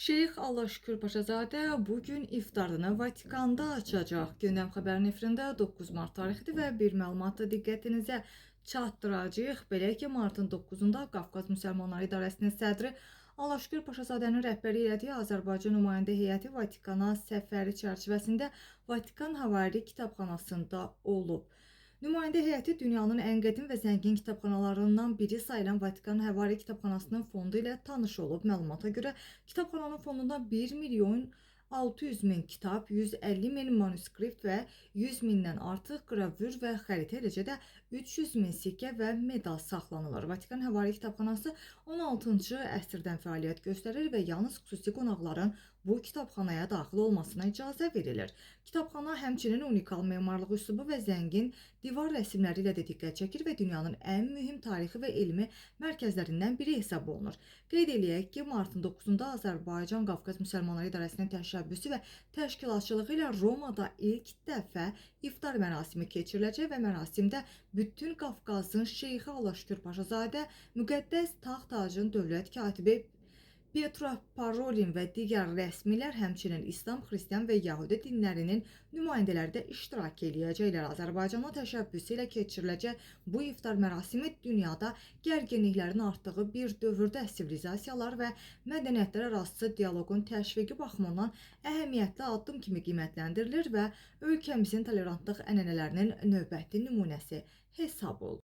Şeyx Allahşükür Paşazadə bugün iftarını Vatikanda açacaq. Gündəm xəbərin efirində 9 mart tarixidir və bir məlumatı diqqətinizə çatdıracağıq. Belə ki, martın 9-da Qafqaz Müsəlmanları İdarəsinin sədri Allahşükür Paşazadənin rəhbərlik etdiyi Azərbaycan nümayəndə heyəti Vatikana səfəri çərçivəsində Vatikan Havari kitabxanasında olub. Nümayəndə heyəti dünyanın ən qədim və zəngin kitabxanalarından biri sayılan Vatikan Havari kitabxanasının fondu ilə tanış olub. Məlumata görə kitabxananın fondunda 1 milyon 600 min kitab, 150 min manuskript və 100 mindən artıq qravür və xəritə, eləcə də 300 min sikkə və medal saxlanılır. Vatikan Havari kitabxanası 16-cı əsrdən fəaliyyət göstərir və yalnız xüsusi qonaqların bu kitabxanaya daxil olmasına icazə verilir. Kitabxana həmçinin unikal memarlıq üslubu və zəngin divar rəsmləri ilə də diqqət çəkir və dünyanın ən mühüm tarixi və elmi mərkəzlərindən biri hesab olunur. Qeyd eləyək ki, martın 9-da Azərbaycan Qafqaz Müsəlmanları İdarəsinin təşəbbüsü və təşkilatçılığı ilə Romada ilk dəfə iftar mərasimi keçiriləcək və mərasimdə bütün Qafqazın Şeyxi Allahşükür Paşazadə, müqəddəs taxt-tacın dövlət katibi Petro Parolin və digər rəsmilər, həmçinin İslam, Xristian və Yəhudi dinlərinin nümayəndələri də iştirak eləyəcəklər. Azərbaycanın təşəbbüsü ilə keçiriləcək bu iftar mərasimi dünyada gərginliklərin artdığı bir dövrdə sivilizasiyalar və mədəniyyətlər arası dialoqun təşviqi baxımından əhəmiyyətli addım kimi qiymətləndirilir və ölkəmizin tolerantlıq ənənələrinin növbəti nümunəsi hesab olunur.